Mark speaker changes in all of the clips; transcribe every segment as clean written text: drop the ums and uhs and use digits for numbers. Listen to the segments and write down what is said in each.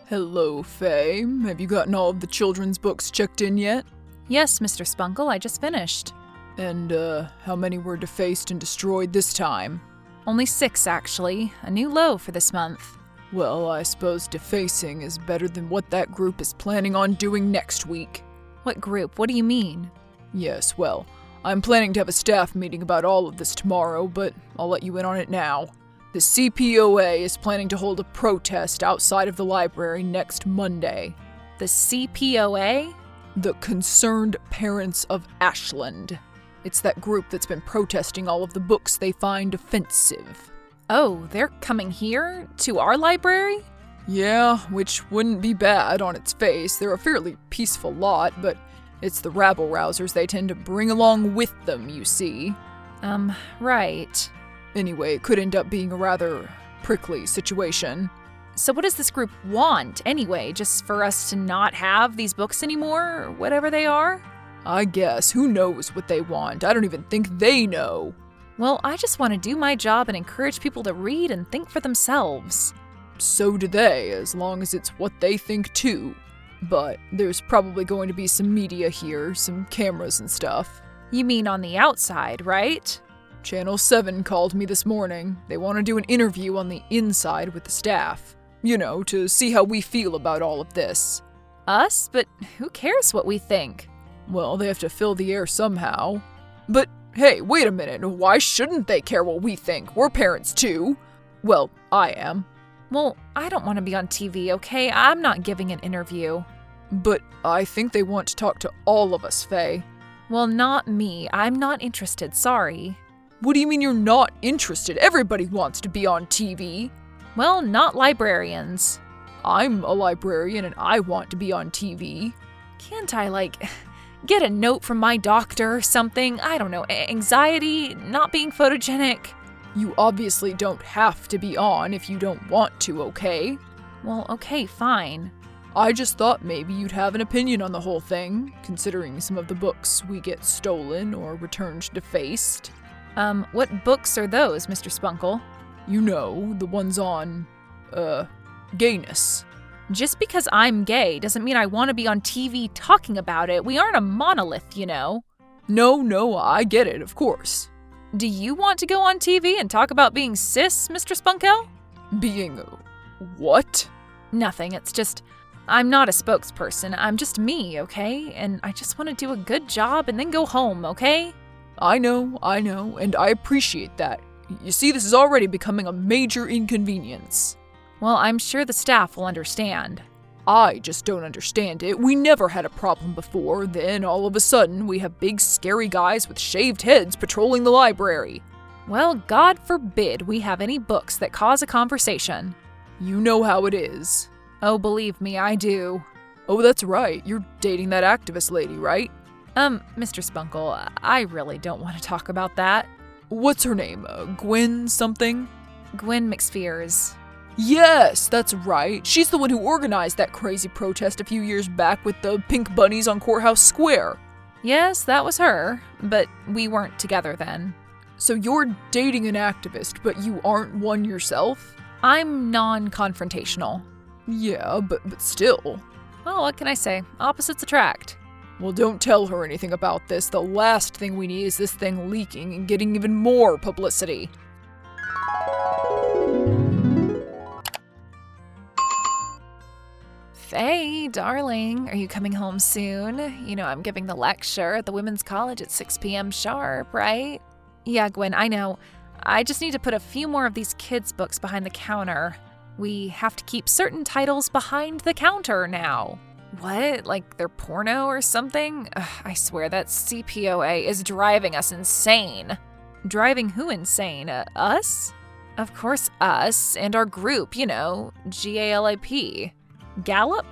Speaker 1: Hello, Faye. Have you gotten all of the children's books checked in yet?
Speaker 2: Yes, Mr. Spunkel, I just finished.
Speaker 1: And, how many were defaced and destroyed this time?
Speaker 2: Only 6, actually. A new low for this month.
Speaker 1: Well, I suppose defacing is better than what that group is planning on doing next week.
Speaker 2: What group? What do you mean?
Speaker 1: Yes, well, I'm planning to have a staff meeting about all of this tomorrow, but I'll let you in on it now. The CPOA is planning to hold a protest outside of the library next Monday.
Speaker 2: The CPOA?
Speaker 1: The Concerned Parents of Ashland. It's that group that's been protesting all of the books they find offensive.
Speaker 2: Oh, they're coming here? To our library?
Speaker 1: Yeah, which wouldn't be bad on its face. They're a fairly peaceful lot, but it's the rabble-rousers they tend to bring along with them, you see.
Speaker 2: Right.
Speaker 1: Anyway, it could end up being a rather prickly situation.
Speaker 2: So what does this group want, anyway? Just for us to not have these books anymore, or whatever they are?
Speaker 1: I guess. Who knows what they want? I don't even think they know.
Speaker 2: Well, I just want to do my job and encourage people to read and think for themselves.
Speaker 1: So do they, as long as it's what they think too. But there's probably going to be some media here, some cameras and stuff.
Speaker 2: You mean on the outside, right?
Speaker 1: Channel 7 called me this morning. They want to do an interview on the inside with the staff. You know, to see how we feel about all of this.
Speaker 2: Us? But who cares what we think?
Speaker 1: Well, they have to fill the air somehow. But hey, wait a minute. Why shouldn't they care what we think? We're parents too. Well, I am.
Speaker 2: Well, I don't want to be on TV, okay? I'm not giving an interview.
Speaker 1: But I think they want to talk to all of us, Faye.
Speaker 2: Well, not me. I'm not interested, sorry.
Speaker 1: What do you mean you're not interested? Everybody wants to be on TV.
Speaker 2: Well, not librarians.
Speaker 1: I'm a librarian and I want to be on TV.
Speaker 2: Can't I, get a note from my doctor or something? I don't know, anxiety, not being photogenic.
Speaker 1: You obviously don't have to be on if you don't want to, okay?
Speaker 2: Well, okay, fine.
Speaker 1: I just thought maybe you'd have an opinion on the whole thing, considering some of the books we get stolen or returned defaced.
Speaker 2: What books are those, Mr. Spunkel?
Speaker 1: You know, the ones on, gayness.
Speaker 2: Just because I'm gay doesn't mean I want to be on TV talking about it. We aren't a monolith, you know.
Speaker 1: No, I get it, of course.
Speaker 2: Do you want to go on TV and talk about being cis, Mr. Spunkel?
Speaker 1: Being what?
Speaker 2: Nothing, it's just, I'm not a spokesperson. I'm just me, okay? And I just want to do a good job and then go home, okay?
Speaker 1: I know, and I appreciate that. You see, this is already becoming a major inconvenience.
Speaker 2: Well, I'm sure the staff will understand.
Speaker 1: I just don't understand it. We never had a problem before, then all of a sudden we have big scary guys with shaved heads patrolling the library.
Speaker 2: Well, God forbid we have any books that cause a conversation.
Speaker 1: You know how it is.
Speaker 2: Oh, believe me, I do.
Speaker 1: Oh, that's right. You're dating that activist lady, right?
Speaker 2: Mr. Spunkel, I really don't want to talk about that.
Speaker 1: What's her name? Gwen something?
Speaker 2: Gwen McPhears.
Speaker 1: Yes, that's right. She's the one who organized that crazy protest a few years back with the pink bunnies on Courthouse Square.
Speaker 2: Yes, that was her, but we weren't together then.
Speaker 1: So you're dating an activist, but you aren't one yourself?
Speaker 2: I'm non-confrontational.
Speaker 1: Yeah, but still.
Speaker 2: Well, what can I say? Opposites attract.
Speaker 1: Well, don't tell her anything about this. The last thing we need is this thing leaking and getting even more publicity.
Speaker 2: Faye, darling, are you coming home soon? You know I'm giving the lecture at the Women's College at 6 p.m. sharp, right? Yeah, Gwen, I know. I just need to put a few more of these kids' books behind the counter. We have to keep certain titles behind the counter now. What? Like they're porno or something? Ugh, I swear that CPOA is driving us insane. Driving who insane? Us? Of course us, and our group, you know, GALAP. Gallup?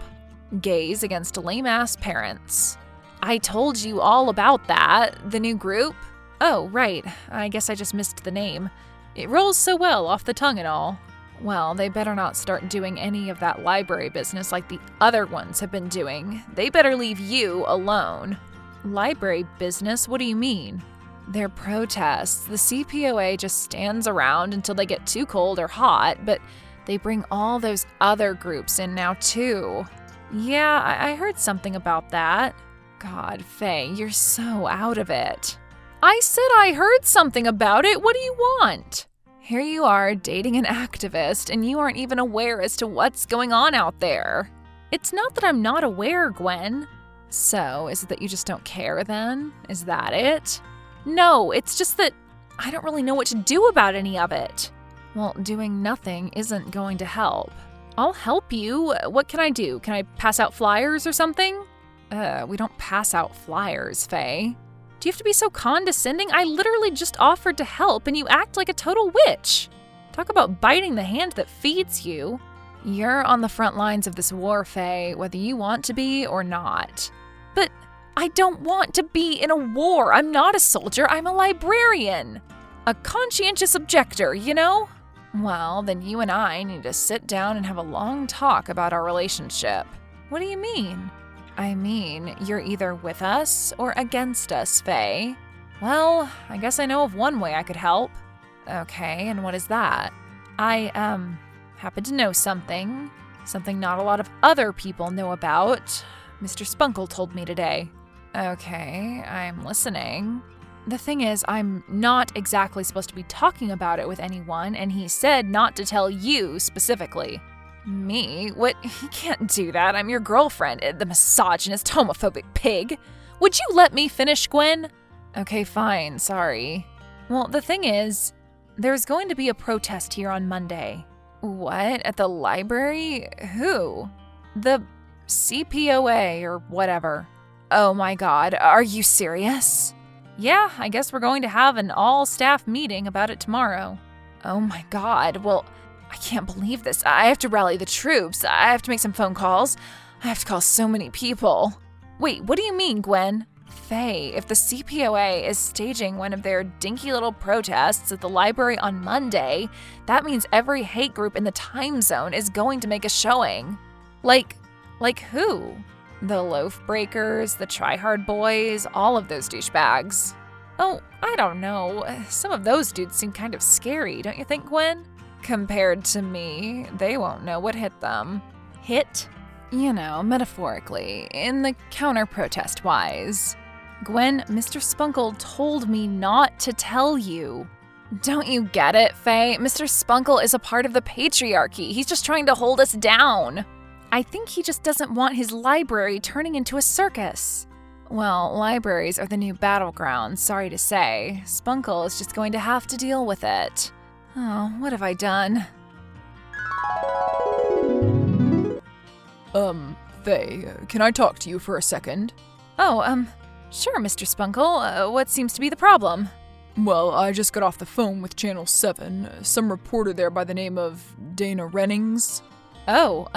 Speaker 2: Gays Against Lame-Ass Parents. I told you all about that, the new group. Oh, right, I guess I just missed the name. It rolls so well off the tongue and all. Well, they better not start doing any of that library business like the other ones have been doing. They better leave you alone. Library business? What do you mean? They're protests. The CPOA just stands around until they get too cold or hot, but They bring all those other groups in now, too. Yeah, I heard something about that. God, Faye, you're so out of it. I said I heard something about it. What do you want? Here you are dating an activist, and you aren't even aware as to what's going on out there. It's not that I'm not aware, Gwen. So, is it that you just don't care then? Is that it? No, it's just that I don't really know what to do about any of it. Well, doing nothing isn't going to help. I'll help you. What can I do? Can I pass out flyers or something? We don't pass out flyers, Faye. Do you have to be so condescending? I literally just offered to help and you act like a total witch. Talk about biting the hand that feeds you. You're on the front lines of this war, Faye, whether you want to be or not. But I don't want to be in a war. I'm not a soldier. I'm a librarian. A conscientious objector, you know? Well, then you and I need to sit down and have a long talk about our relationship. What do you mean? I mean, you're either with us or against us, Faye. Well, I guess I know of one way I could help. Okay, and what is that? I, happen to know something not a lot of other people know about. Mr. Spunkel told me today. Okay, I'm listening. The thing is, I'm not exactly supposed to be talking about it with anyone, and he said not to tell you specifically. Me? What? He can't do that. I'm your girlfriend, the misogynist, homophobic pig. Would you let me finish, Gwen? Okay, fine, sorry. Well, the thing is, there's going to be a protest here on Monday. What? At the library? Who? The CPOA or whatever. Oh my God, are you serious? Yeah, I guess we're going to have an all-staff meeting about it tomorrow. Oh my God, well, I can't believe this. I have to rally the troops. I have to make some phone calls. I have to call so many people. Wait, what do you mean, Gwen? Faye, if the CPOA is staging one of their dinky little protests at the library on Monday, that means every hate group in the time zone is going to make a showing. Like who? The loaf breakers, the try-hard boys, all of those douchebags. Oh, I don't know. Some of those dudes seem kind of scary, don't you think, Gwen? Compared to me, they won't know what hit them. Hit? You know, metaphorically, in the counter-protest wise. Gwen, Mr. Spunkel told me not to tell you. Don't you get it, Faye? Mr. Spunkel is a part of the patriarchy. He's just trying to hold us down. I think he just doesn't want his library turning into a circus. Well, libraries are the new battlegrounds, sorry to say. Spunkel is just going to have to deal with it. Oh, what have I done?
Speaker 1: Faye, can I talk to you for a second?
Speaker 2: Oh, sure, Mr. Spunkel. What seems to be the problem?
Speaker 1: Well, I just got off the phone with Channel 7. Some reporter there by the name of Dana Rennings.
Speaker 2: Oh,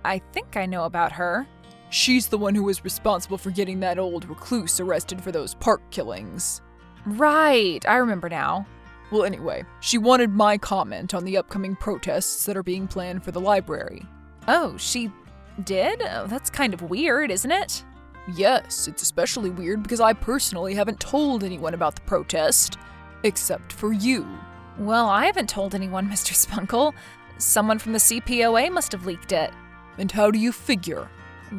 Speaker 2: I think I know about her.
Speaker 1: She's the one who was responsible for getting that old recluse arrested for those park killings.
Speaker 2: Right, I remember now.
Speaker 1: Well, anyway, she wanted my comment on the upcoming protests that are being planned for the library.
Speaker 2: Oh, she did? Oh, that's kind of weird, isn't it?
Speaker 1: Yes, it's especially weird because I personally haven't told anyone about the protest, except for you.
Speaker 2: Well, I haven't told anyone, Mr. Spunkel. Someone from the CPOA must have leaked it.
Speaker 1: And how do you figure?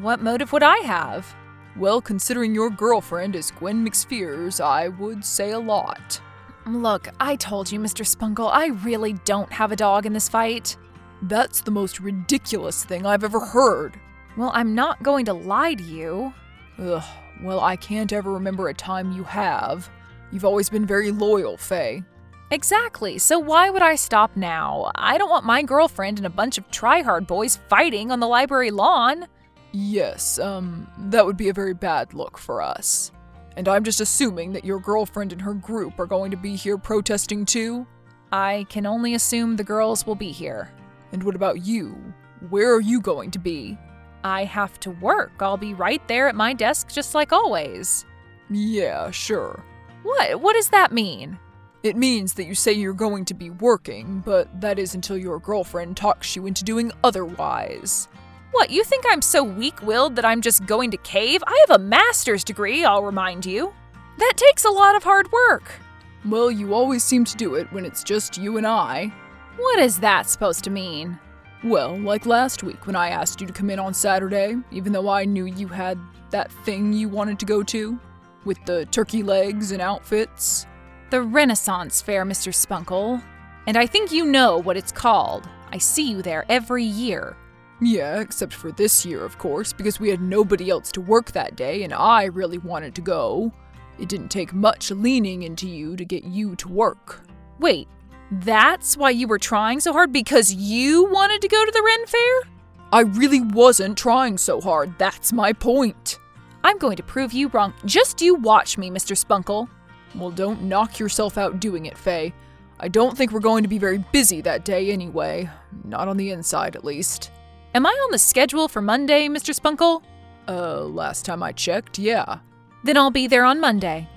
Speaker 2: What motive would I have?
Speaker 1: Well, considering your girlfriend is Gwen McSpheres, I would say a lot.
Speaker 2: Look, I told you, Mr. Spunkel, I really don't have a dog in this fight.
Speaker 1: That's the most ridiculous thing I've ever heard.
Speaker 2: Well, I'm not going to lie to you.
Speaker 1: Ugh, well, I can't ever remember a time you have. You've always been very loyal, Faye.
Speaker 2: Exactly, so why would I stop now? I don't want my girlfriend and a bunch of try-hard boys fighting on the library lawn.
Speaker 1: Yes, that would be a very bad look for us. And I'm just assuming that your girlfriend and her group are going to be here protesting too?
Speaker 2: I can only assume the girls will be here.
Speaker 1: And what about you? Where are you going to be?
Speaker 2: I have to work. I'll be right there at my desk just like always.
Speaker 1: Yeah, sure.
Speaker 2: What? What does that mean?
Speaker 1: It means that you say you're going to be working, but that is until your girlfriend talks you into doing otherwise.
Speaker 2: What, you think I'm so weak-willed that I'm just going to cave? I have a master's degree, I'll remind you. That takes a lot of hard work.
Speaker 1: Well, you always seem to do it when it's just you and I.
Speaker 2: What is that supposed to mean?
Speaker 1: Well, like last week when I asked you to come in on Saturday, even though I knew you had that thing you wanted to go to, with the turkey legs and outfits.
Speaker 2: The Renaissance Fair, Mr. Spunkel. And I think you know what it's called. I see you there every year.
Speaker 1: Yeah, except for this year, of course, because we had nobody else to work that day and I really wanted to go. It didn't take much leaning into you to get you to work.
Speaker 2: Wait, that's why you were trying so hard, because you wanted to go to the Ren Fair?
Speaker 1: I really wasn't trying so hard, that's my point.
Speaker 2: I'm going to prove you wrong. Just you watch me, Mr. Spunkel.
Speaker 1: Well, don't knock yourself out doing it, Faye. I don't think we're going to be very busy that day anyway. Not on the inside, at least.
Speaker 2: Am I on the schedule for Monday, Mr. Spunkel?
Speaker 1: Last time I checked, yeah.
Speaker 2: Then I'll be there on Monday.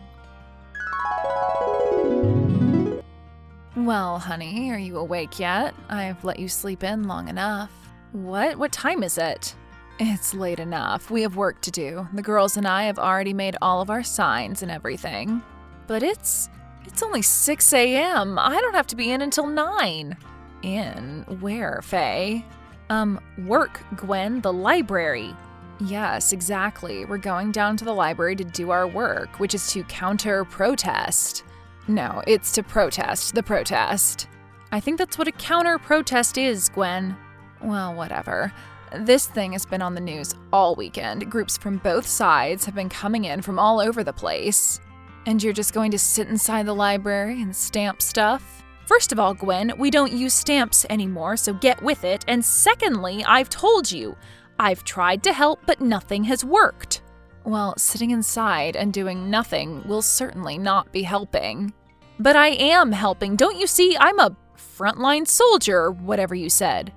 Speaker 2: Well, honey, are you awake yet? I've let you sleep in long enough. What? What time is it? It's late enough. We have work to do. The girls and I have already made all of our signs and everything. But it's only 6 a.m. I don't have to be in until 9. In where, Faye? Work, Gwen, the library. Yes, exactly. We're going down to the library to do our work, which is to counter-protest. No, it's to protest the protest. I think that's what a counter-protest is, Gwen. Well, whatever. This thing has been on the news all weekend. Groups from both sides have been coming in from all over the place. And you're just going to sit inside the library and stamp stuff? First of all, Gwen, we don't use stamps anymore, so get with it. And secondly, I've told you, I've tried to help, but nothing has worked. Well, sitting inside and doing nothing will certainly not be helping. But I am helping. Don't you see? I'm a frontline soldier, or whatever you said.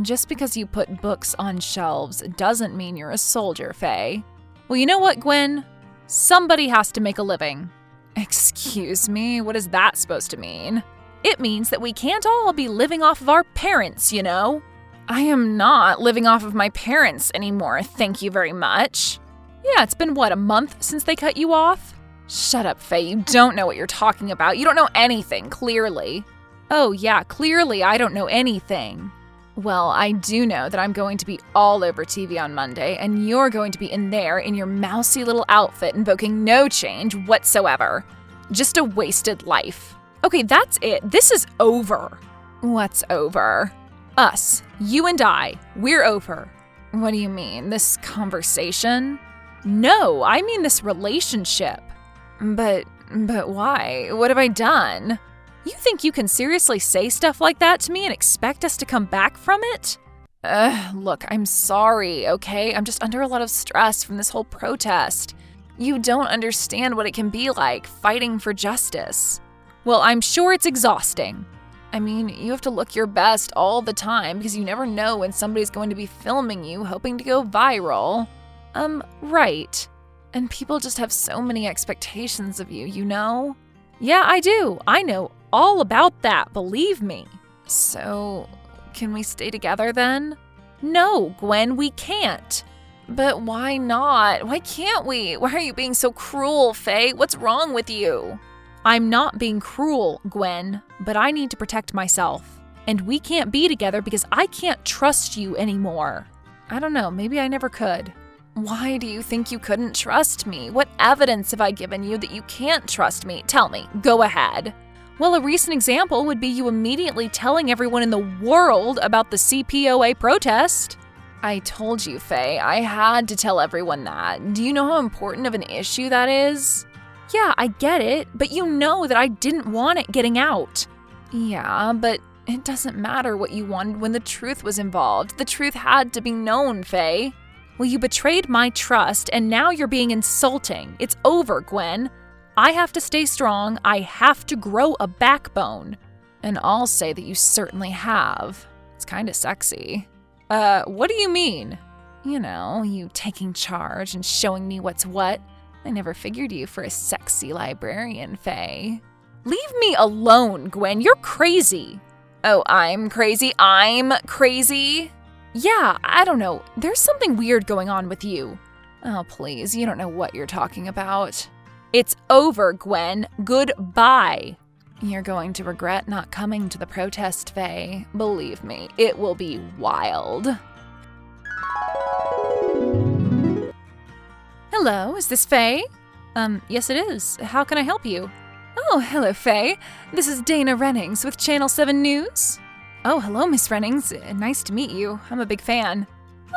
Speaker 2: Just because you put books on shelves doesn't mean you're a soldier, Faye. Well, you know what, Gwen? Somebody has to make a living. Excuse me, what is that supposed to mean? It means that we can't all be living off of our parents, you know? I am not living off of my parents anymore, thank you very much. Yeah, it's been, what, a month since they cut you off? Shut up, Faye, you don't know what you're talking about. You don't know anything, clearly. Oh yeah, clearly I don't know anything. Well, I do know that I'm going to be all over TV on Monday, and you're going to be in there in your mousy little outfit invoking no change whatsoever. Just a wasted life. Okay, that's it. This is over. What's over? Us. You and I. We're over. What do you mean? This conversation? No, I mean this relationship. But why? What have I done? You think you can seriously say stuff like that to me and expect us to come back from it? Look, I'm sorry, okay? I'm just under a lot of stress from this whole protest. You don't understand what it can be like, fighting for justice. Well, I'm sure it's exhausting. I mean, you have to look your best all the time because you never know when somebody's going to be filming you, hoping to go viral. Right. And people just have so many expectations of you, you know? Yeah, I do. I know all about that, believe me. So, can we stay together then? No, Gwen, we can't. But why not? Why can't we? Why are you being so cruel, Faye? What's wrong with you? I'm not being cruel, Gwen, but I need to protect myself. And we can't be together because I can't trust you anymore. I don't know, maybe I never could. Why do you think you couldn't trust me? What evidence have I given you that you can't trust me? Tell me, go ahead. Well, a recent example would be you immediately telling everyone in the world about the CPOA protest. I told you, Faye, I had to tell everyone that. Do you know how important of an issue that is? Yeah, I get it, but you know that I didn't want it getting out. Yeah, but it doesn't matter what you wanted when the truth was involved. The truth had to be known, Faye. Well, you betrayed my trust, and now you're being insulting. It's over, Gwen. I have to stay strong. I have to grow a backbone. And I'll say that you certainly have. It's kind of sexy. What do you mean? You know, you taking charge and showing me what's what. I never figured you for a sexy librarian, Faye. Leave me alone, Gwen. You're crazy. Oh, I'm crazy? I'm crazy? Yeah, I don't know. There's something weird going on with you. Oh, please, you don't know what you're talking about. It's over, Gwen. Goodbye. You're going to regret not coming to the protest, Faye. Believe me, it will be wild. Hello, is this Faye? Yes it is. How can I help you? Oh, hello, Faye. This is Dana Rennings with Channel 7 News. Oh, hello, Miss Rennings. Nice to meet you. I'm a big fan.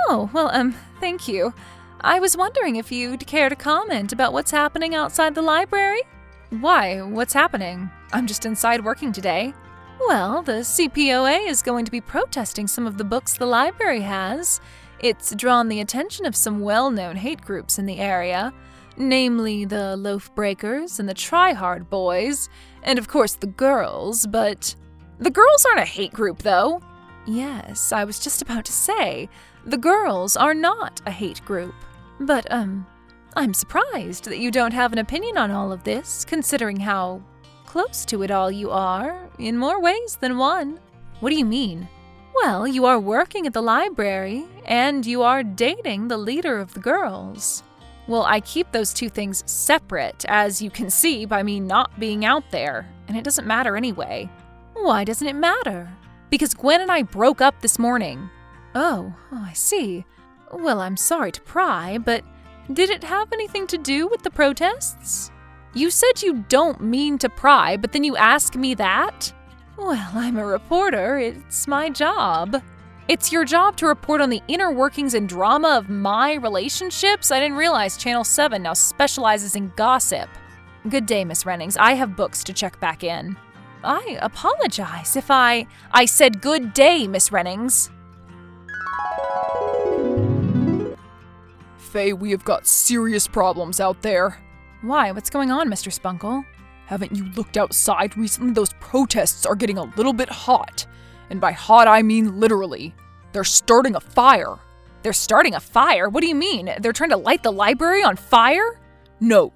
Speaker 2: Oh, well, thank you. I was wondering if you'd care to comment about what's happening outside the library? Why? What's happening? I'm just inside working today. Well, the CPOA is going to be protesting some of the books the library has. It's drawn the attention of some well-known hate groups in the area, namely the Loaf Breakers and the Try Hard Boys, and of course the girls, but... The girls aren't a hate group, though. Yes, I was just about to say, the girls are not a hate group. But, I'm surprised that you don't have an opinion on all of this, considering how close to it all you are, in more ways than one. What do you mean? Well, you are working at the library, and you are dating the leader of the girls. Well, I keep those two things separate, as you can see by me not being out there, and it doesn't matter anyway. Why doesn't it matter? Because Gwen and I broke up this morning. Oh, I see. Well, I'm sorry to pry, but did it have anything to do with the protests? You said you don't mean to pry, but then you ask me that? Well, I'm a reporter. It's my job. It's your job to report on the inner workings and drama of my relationships? I didn't realize Channel 7 now specializes in gossip. Good day, Miss Rennings. I have books to check back in. I apologize if I said good day, Miss Rennings.
Speaker 1: Faye, we have got serious problems out there.
Speaker 2: Why? What's going on, Mr. Spunkel?
Speaker 1: Haven't you looked outside recently? Those protests are getting a little bit hot. And by hot, I mean literally. They're starting a fire.
Speaker 2: They're starting a fire? What do you mean? They're trying to light the library on fire?
Speaker 1: No,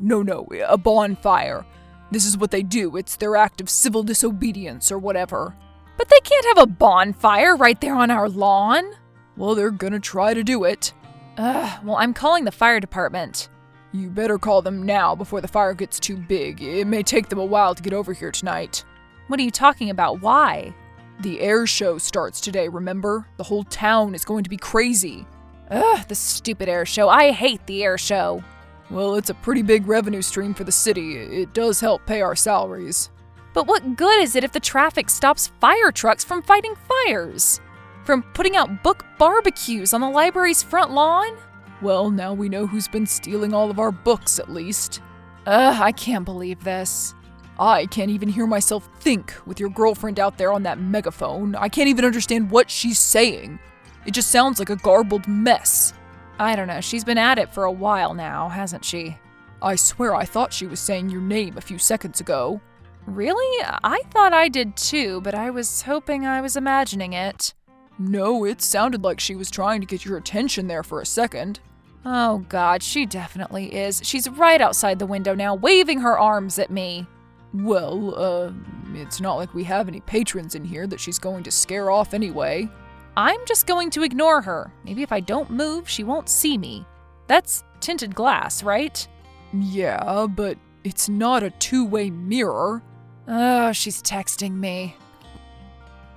Speaker 1: a bonfire. This is what they do. It's their act of civil disobedience or whatever.
Speaker 2: But they can't have a bonfire right there on our lawn.
Speaker 1: Well, they're gonna try to do it.
Speaker 2: Well, I'm calling the fire department.
Speaker 1: You better call them now before the fire gets too big. It may take them a while to get over here tonight.
Speaker 2: What are you talking about? Why?
Speaker 1: The air show starts today, remember? The whole town is going to be crazy.
Speaker 2: The stupid air show. I hate the air show.
Speaker 1: Well, it's a pretty big revenue stream for the city. It does help pay our salaries.
Speaker 2: But what good is it if the traffic stops fire trucks from fighting fires? From putting out book barbecues on the library's front lawn?
Speaker 1: Well, now we know who's been stealing all of our books, at least.
Speaker 2: I can't believe this.
Speaker 1: I can't even hear myself think with your girlfriend out there on that megaphone. I can't even understand what she's saying. It just sounds like a garbled mess.
Speaker 2: I don't know, she's been at it for a while now, hasn't she?
Speaker 1: I swear I thought she was saying your name a few seconds ago.
Speaker 2: Really? I thought I did too, but I was hoping I was imagining it.
Speaker 1: No, it sounded like she was trying to get your attention there for a second.
Speaker 2: Oh God, she definitely is. She's right outside the window now, waving her arms at me.
Speaker 1: Well, it's not like we have any patrons in here that she's going to scare off anyway.
Speaker 2: I'm just going to ignore her. Maybe if I don't move, she won't see me. That's tinted glass, right?
Speaker 1: Yeah, but it's not a two-way mirror.
Speaker 2: Oh, she's texting me.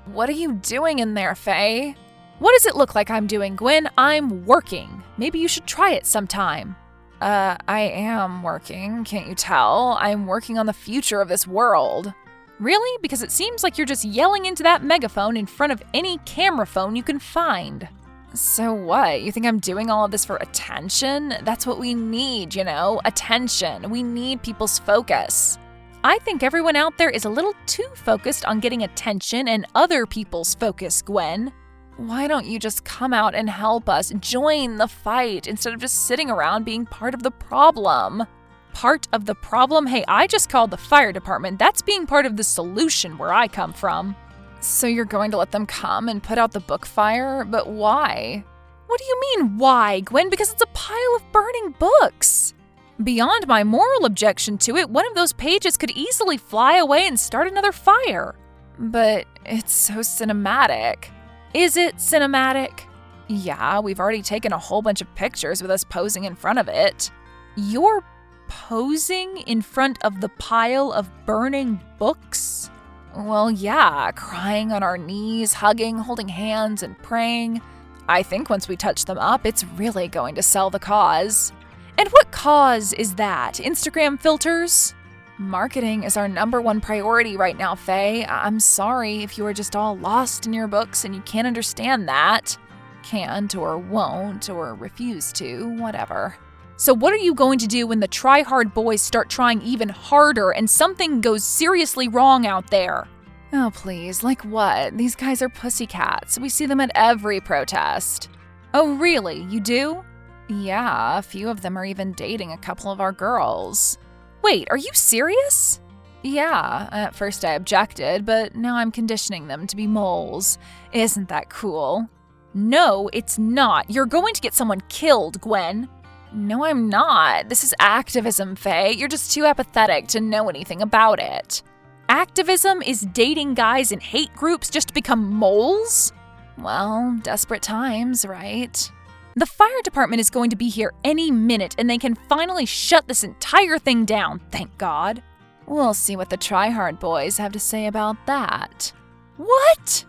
Speaker 2: What are you doing in there, Faye? What does it look like I'm doing, Gwen? I'm working. Maybe you should try it sometime. I am working, can't you tell? I'm working on the future of this world. Really? Because it seems like you're just yelling into that megaphone in front of any camera phone you can find. So what? You think I'm doing all of this for attention? That's what we need, you know? Attention. We need people's focus. I think everyone out there is a little too focused on getting attention and other people's focus, Gwen. Why don't you just come out and help us, join the fight, instead of just sitting around being part of the problem? Part of the problem? Hey, I just called the fire department. That's being part of the solution where I come from. So you're going to let them come and put out the book fire? But why? What do you mean, why, Gwen? Because it's a pile of burning books. Beyond my moral objection to it, one of those pages could easily fly away and start another fire. But it's so cinematic. Is it cinematic? Yeah, we've already taken a whole bunch of pictures with us posing in front of it. You're posing in front of the pile of burning books? Well, yeah, crying on our knees, hugging, holding hands, and praying. I think once we touch them up, it's really going to sell the cause. And what cause is that? Instagram filters? Marketing is our #1 priority right now, Faye. I'm sorry if you are just all lost in your books and you can't understand that. Can't or won't or refuse to, whatever. So what are you going to do when the try-hard boys start trying even harder and something goes seriously wrong out there? Oh, please, like what? These guys are pussycats. We see them at every protest. Oh, really? You do? Yeah, a few of them are even dating a couple of our girls. Wait, are you serious? Yeah, at first I objected, but now I'm conditioning them to be moles. Isn't that cool? No, it's not. You're going to get someone killed, Gwen. No, I'm not. This is activism, Faye. You're just too apathetic to know anything about it. Activism is dating guys in hate groups just to become moles? Well, desperate times, right? The fire department is going to be here any minute, and they can finally shut this entire thing down, thank God. We'll see what the try-hard boys have to say about that. What?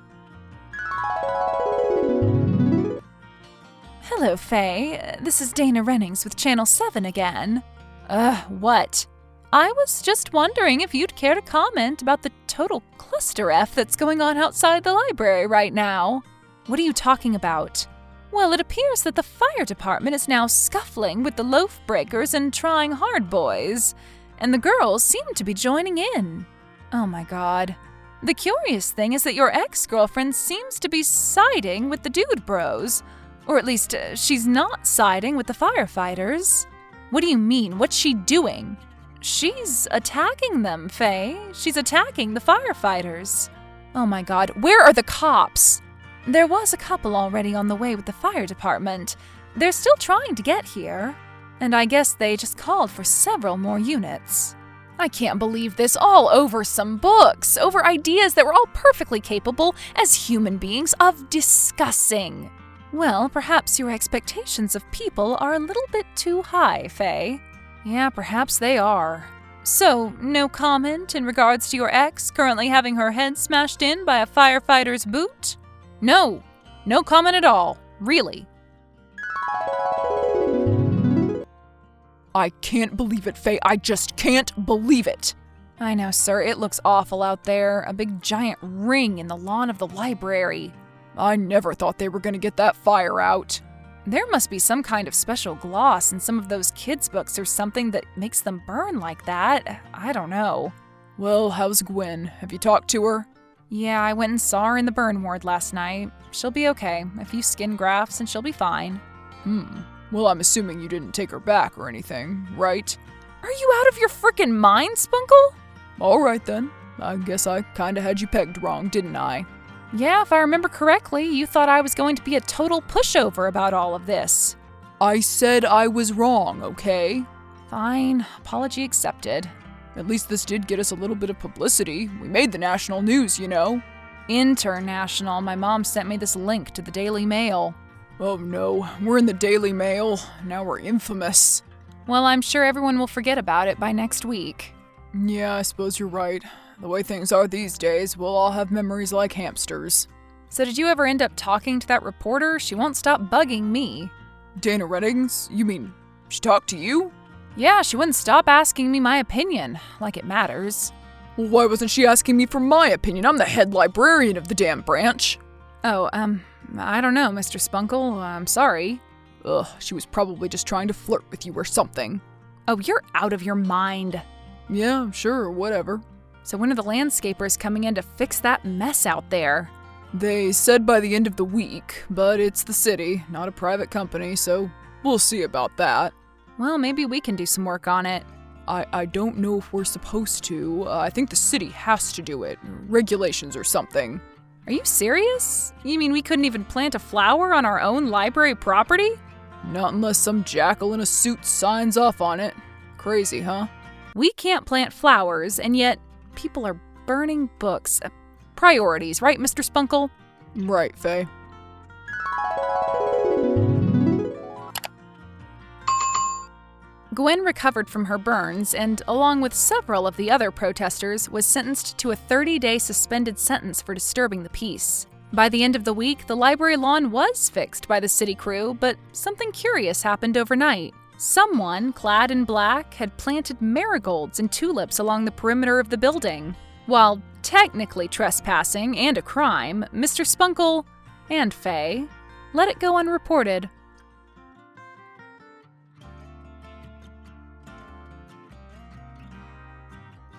Speaker 2: Hello, Faye. This is Dana Rennings with Channel 7 again. What? I was just wondering if you'd care to comment about the total cluster F that's going on outside the library right now. What are you talking about? Well, it appears that the fire department is now scuffling with the loaf breakers and trying hard boys, and the girls seem to be joining in. Oh my God. The curious thing is that your ex-girlfriend seems to be siding with the dude bros. Or at least, she's not siding with the firefighters. What do you mean? What's she doing? She's attacking them, Faye. She's attacking the firefighters. Oh my God, where are the cops? There was a couple already on the way with the fire department. They're still trying to get here. And I guess they just called for several more units. I can't believe this, all over some books, over ideas that we're all perfectly capable as human beings of discussing. Well, perhaps your expectations of people are a little bit too high, Faye. Yeah, perhaps they are. So, no comment in regards to your ex currently having her head smashed in by a firefighter's boot? No comment at all, really.
Speaker 1: I can't believe it, Faye. I just can't believe it.
Speaker 2: I know, sir. It looks awful out there. A big giant ring in the lawn of the library.
Speaker 1: I never thought they were going to get that fire out.
Speaker 2: There must be some kind of special gloss in some of those kids' books or something that makes them burn like that. I don't know.
Speaker 1: Well, how's Gwen? Have you talked to her?
Speaker 2: Yeah, I went and saw her in the burn ward last night. She'll be okay. A few skin grafts and she'll be fine.
Speaker 1: Well, I'm assuming you didn't take her back or anything, right?
Speaker 2: Are you out of your frickin' mind, Spunkel?
Speaker 1: All right then. I guess I kinda had you pegged wrong, didn't I?
Speaker 2: Yeah, if I remember correctly, you thought I was going to be a total pushover about all of this.
Speaker 1: I said I was wrong, okay?
Speaker 2: Fine. Apology accepted.
Speaker 1: At least this did get us a little bit of publicity. We made the national news, you know.
Speaker 2: International. My mom sent me this link to the Daily Mail.
Speaker 1: Oh no, we're in the Daily Mail. Now we're infamous.
Speaker 2: Well, I'm sure everyone will forget about it by next week.
Speaker 1: Yeah, I suppose you're right. The way things are these days, we'll all have memories like hamsters.
Speaker 2: So did you ever end up talking to that reporter? She won't stop bugging me.
Speaker 1: Dana Rennings? You mean, she talked to you?
Speaker 2: Yeah, she wouldn't stop asking me my opinion, like it matters.
Speaker 1: Well, why wasn't she asking me for my opinion? I'm the head librarian of the damn branch.
Speaker 2: Oh, I don't know, Mr. Spunkel. I'm sorry.
Speaker 1: Ugh, she was probably just trying to flirt with you or something.
Speaker 2: Oh, you're out of your mind.
Speaker 1: Yeah, sure, whatever.
Speaker 2: So when are the landscapers coming in to fix that mess out there?
Speaker 1: They said by the end of the week, but it's the city, not a private company, so we'll see about that.
Speaker 2: Well, maybe we can do some work on it.
Speaker 1: I don't know if we're supposed to. I think the city has to do it. Regulations or something.
Speaker 2: Are you serious? You mean we couldn't even plant a flower on our own library property?
Speaker 1: Not unless some jackal in a suit signs off on it. Crazy, huh?
Speaker 2: We can't plant flowers, and yet people are burning books. Priorities, right, Mr. Spunkel?
Speaker 1: Right, Faye.
Speaker 2: Gwen recovered from her burns and, along with several of the other protesters, was sentenced to a 30-day suspended sentence for disturbing the peace. By the end of the week, the library lawn was fixed by the city crew, but something curious happened overnight. Someone, clad in black, had planted marigolds and tulips along the perimeter of the building. While technically trespassing and a crime, Mr. Spunkel and Faye let it go unreported.